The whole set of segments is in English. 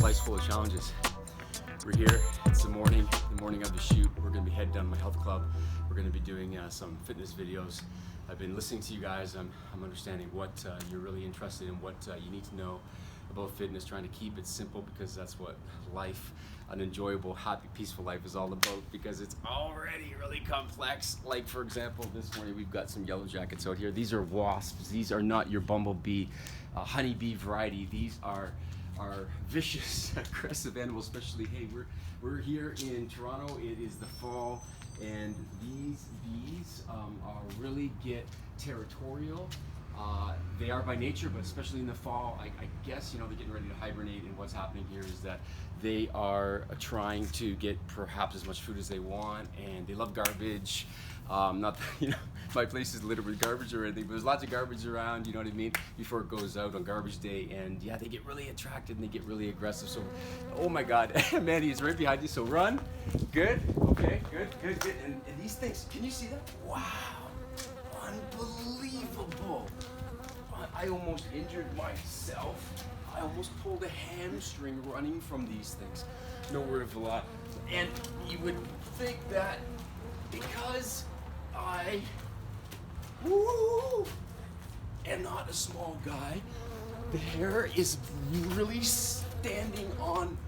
Life's full of challenges. We're here, it's the morning of the shoot. We're gonna be heading down to my health club. We're gonna be doing some fitness videos. I've been listening to you guys. I'm understanding what you're really interested in, what you need to know about fitness, trying to keep it simple because that's what life, an enjoyable, happy, peaceful life is all about, because it's already really complex. Like for example, this morning we've got some yellow jackets out here. These are wasps. These are not your bumblebee, honeybee variety. These are vicious, aggressive animals, especially, hey, we're here in Toronto, it is the fall, and these bees really get territorial. They are by nature, but especially in the fall, I guess, they're getting ready to hibernate, and what's happening here is that they are trying to get perhaps as much food as they want, and they love garbage. Not that, my place is littered with garbage or anything, but there's lots of garbage around, you know what I mean, before it goes out on garbage day, and yeah, they get really attracted and they get really aggressive. So, oh my God, Mandy is right behind you, so run. Good, okay, good. And these things, can you see that? Wow, unbelievable. I almost injured myself. I almost pulled a hamstring running from these things. No word of a lie. And you would think that because I am not a small guy, the hair is really standing on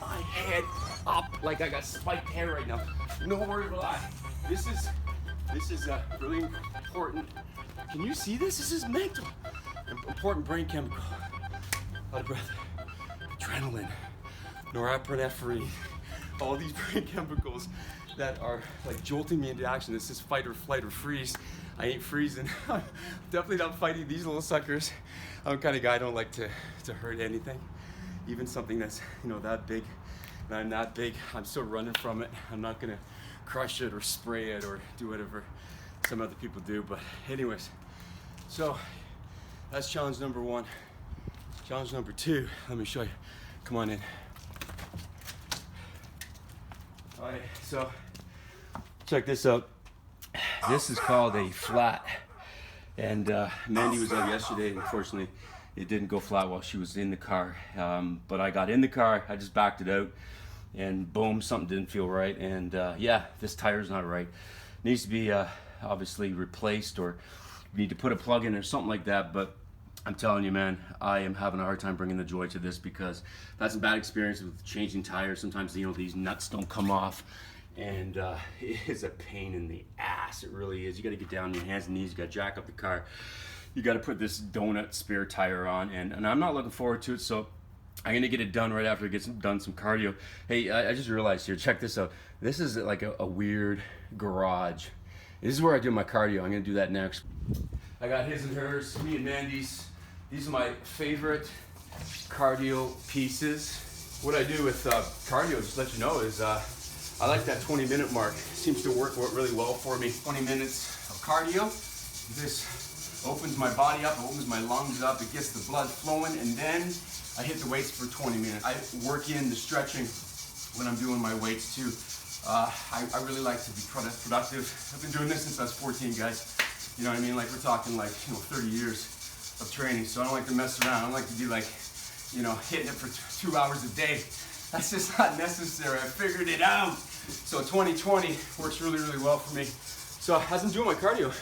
my head up like I got spiked hair right now. No word of a lie. This is really important. Can you see this? This is mental. Important brain chemical. Out of breath. Adrenaline. Norepinephrine. All these brain chemicals that are like jolting me into action. This is fight or flight or freeze. I ain't freezing. I'm definitely not fighting these little suckers. I'm the kind of guy I don't like to hurt anything. Even something that's, that big. And I'm that big. I'm still running from it. I'm not gonna crush it or spray it or do whatever some other people do. But anyways, so that's challenge number one. Challenge number two, let me show you. Come on in. All right, so check this out. This is called a flat. And Mandy was out yesterday. Unfortunately, it didn't go flat while she was in the car. But I got in the car, I just backed it out, and boom, something didn't feel right. And yeah, this tire's not right. Needs to be obviously replaced, or you need to put a plug in or something like that. But I'm telling you, man, I am having a hard time bringing the joy to this, because I've had some bad experiences with changing tires. Sometimes, these nuts don't come off, and it is a pain in the ass. It really is. You got to get down on your hands and knees. You got to jack up the car. You got to put this donut spare tire on, and I'm not looking forward to it. So I'm gonna get it done right after it gets done some cardio. Hey, I just realized here. Check this out. This is like a weird garage. This is where I do my cardio. I'm gonna do that next. I got his and hers, me and Mandy's. These are my favorite cardio pieces. What I do with cardio, just to let you know, is I like that 20-minute mark. Seems to work really well for me. 20 minutes of cardio. This opens my body up, opens my lungs up, it gets the blood flowing, and then I hit the weights for 20 minutes. I work in the stretching when I'm doing my weights too. I really like to be productive. I've been doing this since I was 14, guys. You know what I mean? Like, we're talking 30 years of training, so I don't like to mess around. I don't like to be hitting it for 2 hours a day. That's just not necessary. I figured it out. So 2020 works really, really well for me. So as I'm doing my cardio,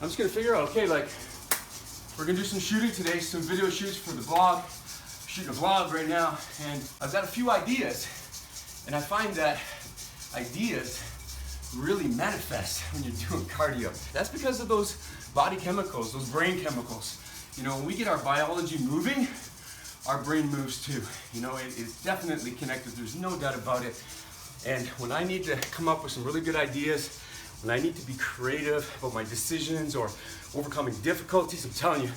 I'm just gonna figure out, okay, we're gonna do some shooting today, some video shoots for the vlog. I'm shooting a vlog right now, and I've got a few ideas, and I find that ideas really manifest when you're doing cardio. That's because of those body chemicals, those brain chemicals. When we get our biology moving, our brain moves too. It is definitely connected. There's no doubt about it. And when I need to come up with some really good ideas, when I need to be creative about my decisions or overcoming difficulties, I'm telling you,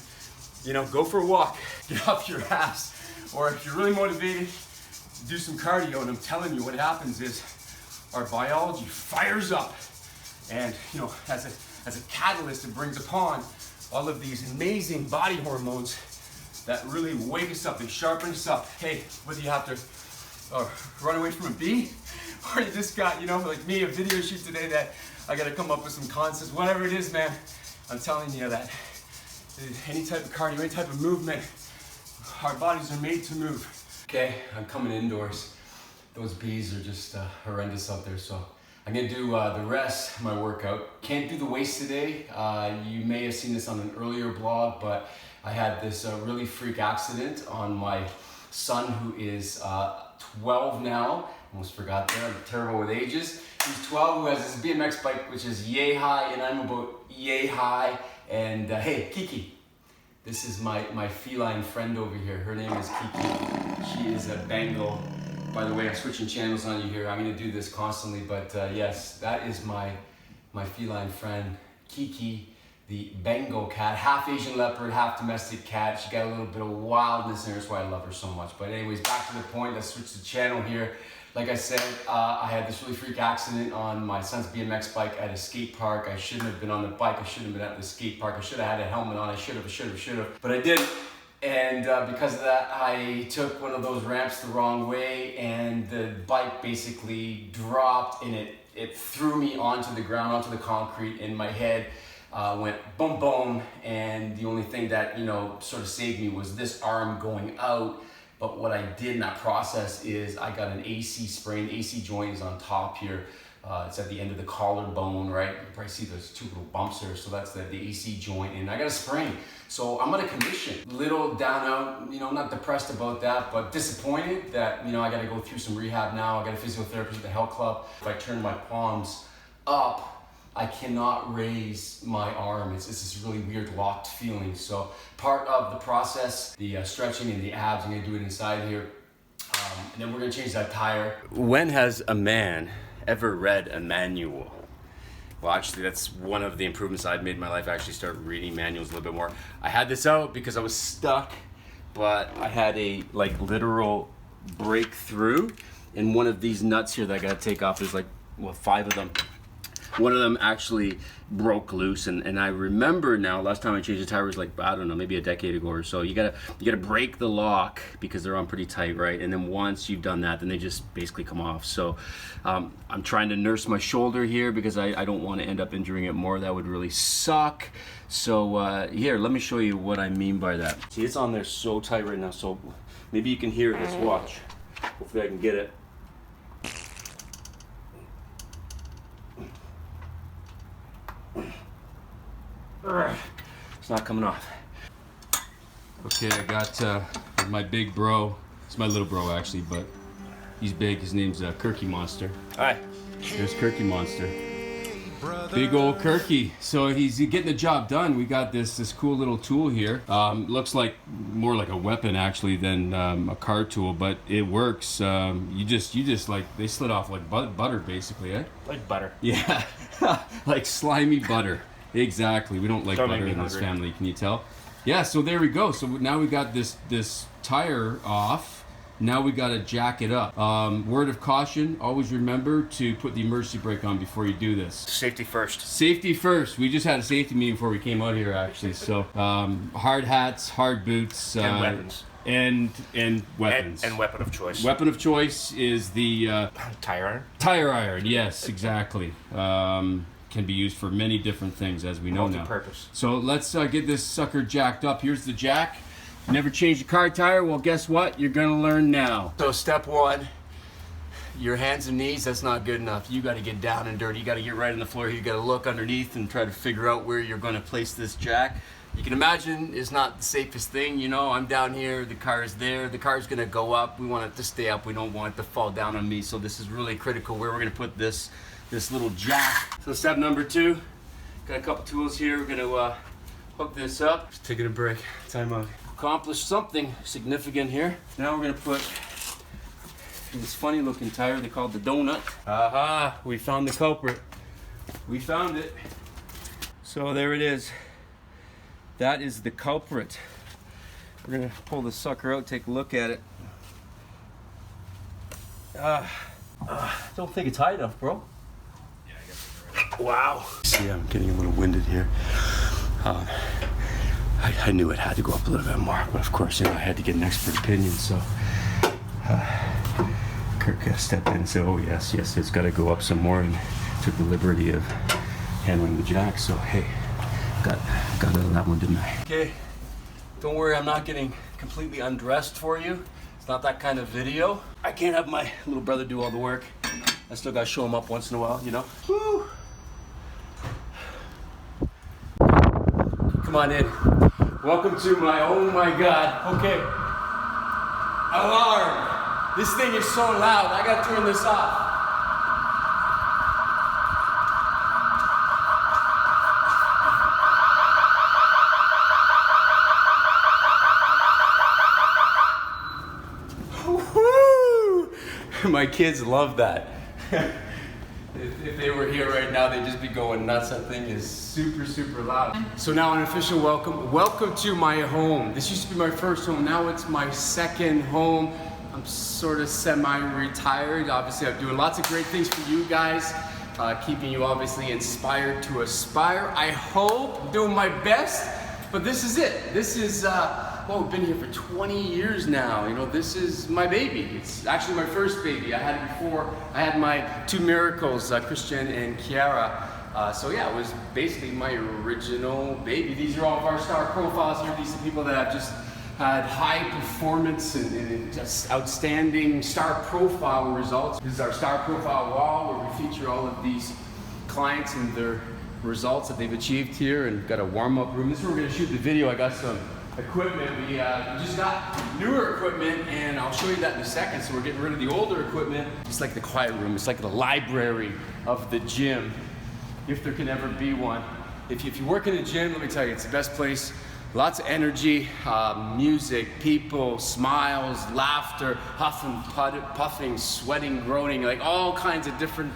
go for a walk, get off your ass. Or if you're really motivated, do some cardio. And I'm telling you, what happens is our biology fires up. And, as a catalyst, it brings upon all of these amazing body hormones that really wake us up, they sharpen us up. Hey, whether you have to run away from a bee, or you just got, like me, a video shoot today that I gotta come up with some concepts, whatever it is, man, I'm telling you that any type of cardio, any type of movement, our bodies are made to move. Okay, I'm coming indoors. Those bees are just horrendous out there, so I'm gonna do the rest of my workout. Can't do the weights today. You may have seen this on an earlier blog, but I had this really freak accident on my son, who is 12 now. Almost forgot there, I'm terrible with ages. He's 12, who has this BMX bike, which is yay high, and I'm about yay high. And hey, Kiki, this is my feline friend over here. Her name is Kiki. She is a Bengal. By the way, I'm switching channels on you here. I'm gonna do this constantly, but yes, that is my feline friend, Kiki, the Bengal cat, half Asian leopard, half domestic cat. She got a little bit of wildness in her, that's why I love her so much. But anyways, back to the point, let's switch the channel here. Like I said, I had this really freak accident on my son's BMX bike at a skate park. I shouldn't have been on the bike, I shouldn't have been at the skate park. I should have had a helmet on, I should have, but I didn't. And because of that, I took one of those ramps the wrong way, and the bike basically dropped, and it threw me onto the ground, onto the concrete, and my head went boom boom. And the only thing that, you know, sort of saved me was this arm going out. But what I did in that process is I got an AC sprain. AC joint is on top here. It's at the end of the collarbone, right? You probably see those two little bumps there. So that's the AC joint, and I got a sprain. So I'm gonna commission. Little down out, you know, not depressed about that, but disappointed that, you know, I gotta go through some rehab now. I got a physiotherapist at the health club. If I turn my palms up, I cannot raise my arm. It's this really weird locked feeling. So part of the process, the stretching and the abs, I'm gonna do it inside here. And then we're gonna change that tire. When has a man ever read a manual? Well, actually, that's one of the improvements I've made in my life. I actually start reading manuals a little bit more. I had this out because I was stuck, but I had a literal breakthrough. And one of these nuts here that I gotta take off, there's 5 of them. One of them actually broke loose, and I remember now, last time I changed the tire was I don't know, maybe a decade ago or so. You gotta break the lock because they're on pretty tight, right? And then once you've done that, then they just basically come off. So I'm trying to nurse my shoulder here because I don't want to end up injuring it more. That would really suck. So here, let me show you what I mean by that. See, it's on there so tight right now, so maybe you can hear it. Let's watch. Hopefully I can get it. It's not coming off. Okay, I got my big bro. It's my little bro actually, but he's big. His name's Kirky Monster. Hi. There's Kirky Monster. Big old Kirky. So he's getting the job done. We got this cool little tool here. Looks like more like a weapon actually than a car tool, but it works. You just they slid off like butter basically, eh? Like butter. Yeah, like slimy butter. Exactly. We don't like butter in this family, can you tell? Yeah, so there we go. So now we got this tire off. Now we got to jack it up. Word of caution, always remember to put the emergency brake on before you do this. Safety first. Safety first. We just had a safety meeting before we came out here actually. So hard hats, hard boots. And weapons. And weapons. And weapon of choice. Weapon of choice is the... tire iron? Tire iron, yes, exactly. Can be used for many different things, as we know now. Multi-purpose. So let's get this sucker jacked up. Here's the jack. Never changed a car tire? Well, guess what? You're gonna learn now. So step 1, your hands and knees, that's not good enough. You gotta get down and dirty. You gotta get right on the floor. You gotta look underneath and try to figure out where you're gonna place this jack. You can imagine it's not the safest thing, you know. I'm down here, the car is there, the car's gonna go up. We want it to stay up, we don't want it to fall down on me. So this is really critical where we're gonna put this little jack. So step number 2, got a couple tools here. We're gonna hook this up. Just taking a break, time out. Accomplished something significant here. Now we're gonna put this funny looking tire they call the donut. Aha, we found the culprit. We found it. So there it is. That is the culprit. We're gonna pull the sucker out, take a look at it. Don't think it's high enough, bro. Yeah, I guess you're right. Wow. See, I'm getting a little winded here. I knew it had to go up a little bit more, but of course, you know, I had to get an expert opinion, so Kirk stepped in and said, oh yes, it's got to go up some more, and took the liberty of handling the jack, so hey, got out of that one, didn't I? Okay, don't worry, I'm not getting completely undressed for you. It's not that kind of video. I can't have my little brother do all the work. I still gotta show him up once in a while, you know? Woo! Come on in. Welcome to my, oh my God, okay. Alarm. This thing is so loud, I gotta turn this off. My kids love that. If they were here right now, they'd just be going nuts. That thing is super, super loud. So now an official welcome. Welcome to my home. This used to be my first home. Now it's my second home. I'm sort of semi-retired. Obviously, I'm doing lots of great things for you guys. Keeping you obviously inspired to aspire. I hope, I'm doing my best. But this is it. This is, well, we've been here for 20 years now. You know, this is my baby. It's actually my first baby. I had it before. I had my two miracles, Kris J and Kiara. So yeah, it was basically my original baby. These are all of our star profiles here. These are people that have just had high performance and just outstanding star profile results. This is our star profile wall where we feature all of these clients and their results that they've achieved here, and got a warm-up room. This is where we're going to shoot the video. I got some equipment. We just got newer equipment, and I'll show you that in a second. So we're getting rid of the older equipment. It's like the quiet room. It's like the library of the gym, if there can ever be one. If you work in a gym, let me tell you, it's the best place. Lots of energy, music, people, smiles, laughter, huffing, puffing, sweating, groaning, like all kinds of different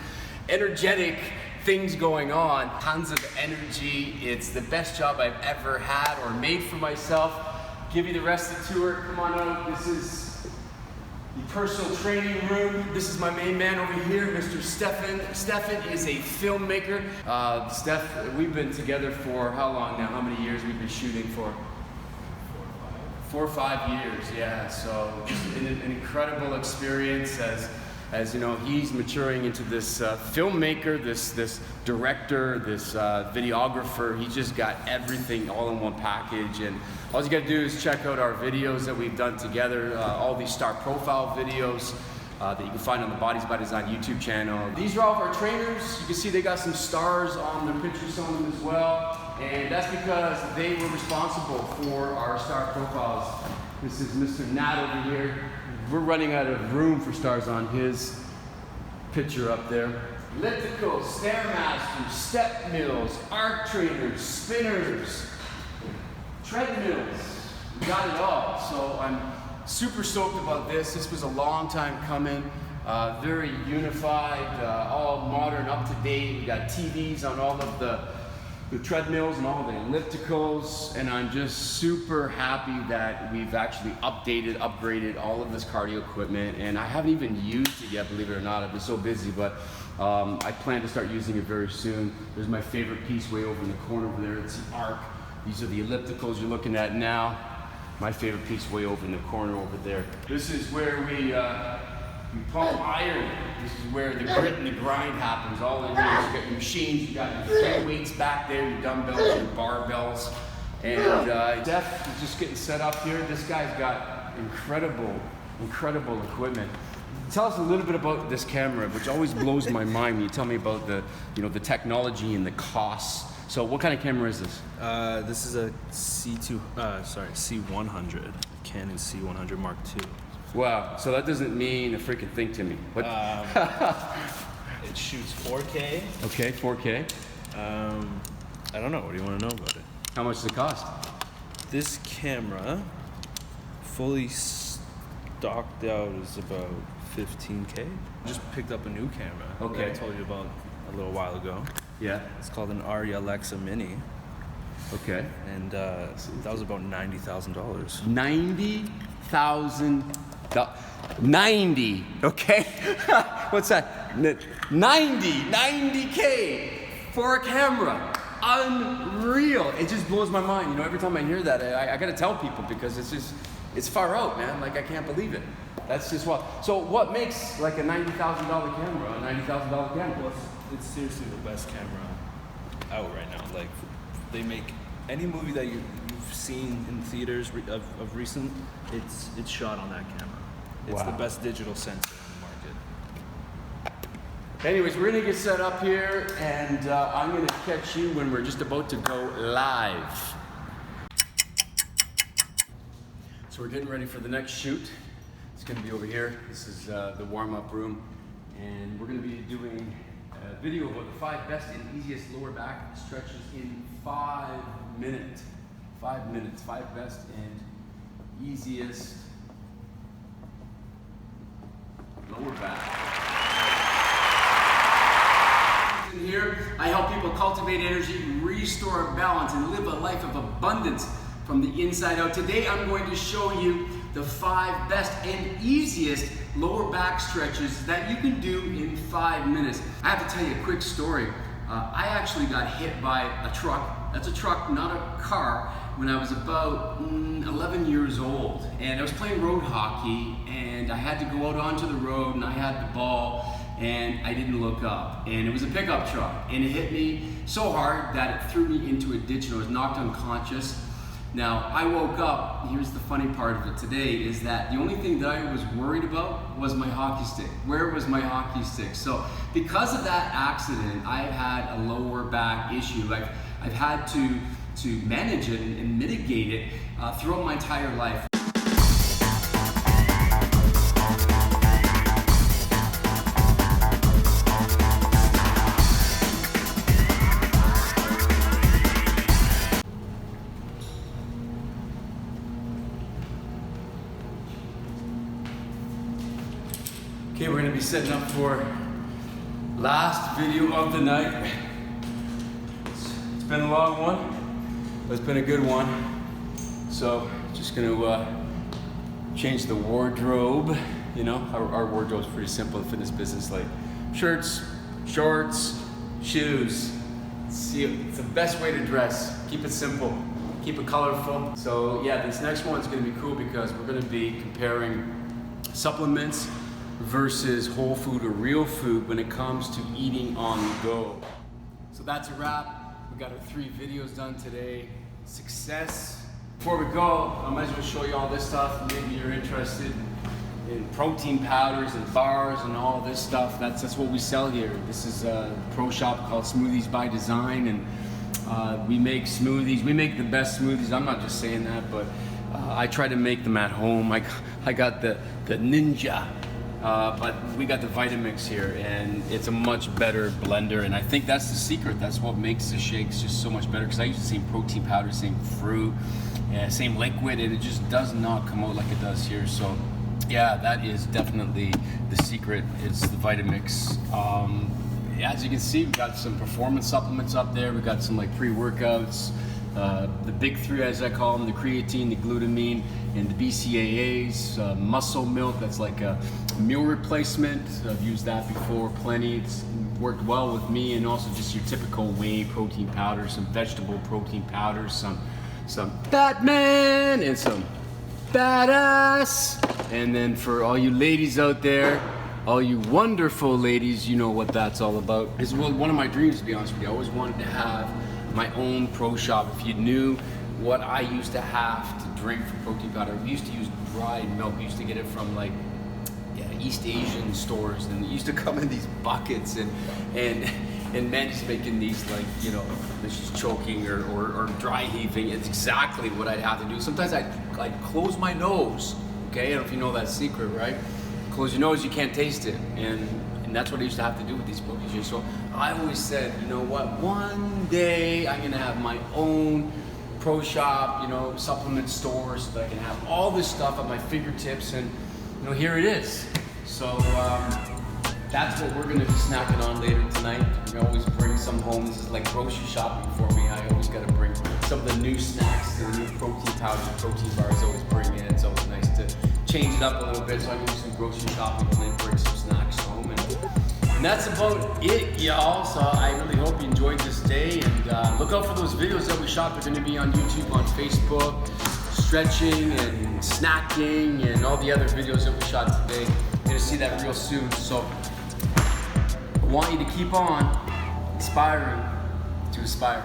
energetic things going on, tons of energy. It's the best job I've ever had or made for myself. Give you the rest of the tour. Come on out. This is the personal training room. This is my main man over here, Mr. Stefan. Stefan is a filmmaker. Steph, we've been together for how long now? How many years we've been shooting for? 4 or 5 years, yeah. So just an incredible experience as you know, he's maturing into this filmmaker, this director, this videographer. He's just got everything all in one package. And all you gotta do is check out our videos that we've done together, all these star profile videos that you can find on the Bodies by Design YouTube channel. These are all of our trainers. You can see they got some stars on their pictures on them as well. And that's because they were responsible for our star profiles. This is Mr. Nat over here. We're running out of room for stars on his picture up there. Ellipticals, Stairmasters, step mills, arc trainers, spinners, treadmills. We got it all. So I'm super stoked about this. This was a long time coming. Very unified, all modern, up to date. We got TVs on all of the treadmills and all the ellipticals, and I'm just super happy that we've actually upgraded all of this cardio equipment, and I haven't even used it yet, believe it or not. I've been so busy, but I plan to start using it very soon. There's my favorite piece way over in the corner over there. It's the arc. These are the ellipticals you're looking at now. My favorite piece way over in the corner over there. This is where we pump iron. This is where the grit and the grind happens. All in here, you got your machines, you got your free weights back there, your dumbbells, your barbells. And Steph is just getting set up here. This guy's got incredible equipment. Tell us a little bit about this camera, which always blows my mind when you tell me about the technology and the costs. So what kind of camera is this? This is a C100, Canon C100 Mark II. Wow, so that doesn't mean a freaking thing to me. What? It shoots 4K. Okay, 4K. I don't know, what do you want to know about it? How much does it cost? This camera, fully stocked out, is about 15K. Just picked up a new camera. Okay. That I told you about a little while ago. Yeah. It's called an ARRI Alexa Mini. Okay. And that was about $90,000. $90,000. 90, okay? What's that? 90K for a camera. Unreal. It just blows my mind. You know, every time I hear that, I gotta tell people because it's far out, man. Like, I can't believe it. That's just what. So what makes like a $90,000 camera a $90,000 camera? Well, it's seriously the best camera out right now. Like, they make any movie that you've seen in theaters of recent, it's shot on that camera. It's Wow. the best digital sensor on the market. Anyways, we're gonna get set up here, and I'm gonna catch you when we're just about to go live. So we're getting ready for the next shoot. It's gonna be over here. This is the warm-up room, and we're gonna be doing a video about the 5 best and easiest lower back stretches in 5 minutes. 5 minutes, 5 best and easiest lower back. In here, I help people cultivate energy, restore balance, and live a life of abundance from the inside out. Today, I'm going to show you the 5 best and easiest lower back stretches that you can do in 5 minutes. I have to tell you a quick story. I actually got hit by a truck. That's a truck, not a car, when I was about 11 years old. And I was playing road hockey, and I had to go out onto the road, and I had the ball, and I didn't look up. And it was a pickup truck, and it hit me so hard that it threw me into a ditch, and I was knocked unconscious. Now, I woke up, here's the funny part of it today, is that the only thing that I was worried about was my hockey stick. Where was my hockey stick? So, because of that accident, I've had a lower back issue. I've had to manage it and mitigate it throughout my entire life. Okay, we're gonna be setting up for last video of the night. It's been a long one, but it's been a good one. So, just gonna change the wardrobe. You know, our wardrobe's pretty simple in the fitness business, like shirts, shorts, shoes. See, it's the best way to dress. Keep it simple, keep it colorful. So yeah, this next one's gonna be cool because we're gonna be comparing supplements versus whole food or real food when it comes to eating on the go. So that's a wrap. We got our 3 videos done today. Success. Before we go, I might as well show you all this stuff. Maybe you're interested in protein powders and bars and all this stuff. That's what we sell here. This is a pro shop called Smoothies by Design, and we make smoothies. We make the best smoothies. I'm not just saying that, but I try to make them at home. I got the Ninja. But we got the Vitamix here, and it's a much better blender, and I think that's the secret. That's what makes the shakes just so much better, because I use the same protein powder, same fruit, same liquid, and it just does not come out like it does here. So yeah, that is definitely the secret, is the Vitamix. As you can see, we've got some performance supplements up there. We've got some like pre-workouts, the big 3 as I call them, the creatine, the glutamine, and the BCAAs, muscle milk, that's like a meal replacement. I've used that before plenty. It's worked well with me, and also just your typical whey protein powder, some vegetable protein powders, some Batman and some badass. And then for all you ladies out there, all you wonderful ladies, you know what that's all about. It's one of my dreams, to be honest with you. I always wanted to have my own pro shop. If you knew what I used to have to drink for protein powder, we used to use dried milk. We used to get it from like East Asian stores, and it used to come in these buckets, and Mandy's making these, like, you know, she's choking or dry heaving. It's exactly what I'd have to do. Sometimes I'd close my nose, okay? I don't know if you know that secret, right? Close your nose, you can't taste it, and that's what I used to have to do with these protein. So I always said, you know what, one day I'm gonna have my own pro shop, you know, supplement store, so that I can have all this stuff at my fingertips, and you know, here it is. So that's what we're gonna be snacking on later tonight. We always bring some home. This is like grocery shopping for me. I always gotta bring some of the new snacks, the new protein powders, protein bars. I always bring in. It's always nice to change it up a little bit. So I can do some grocery shopping and then bring some snacks home. And that's about it, y'all. So I really hope you enjoyed this day, and look out for those videos that we shot. They're gonna be on YouTube, on Facebook, stretching and snacking and all the other videos that we shot today. You're gonna see that real soon. So I want you to keep on inspiring to aspire.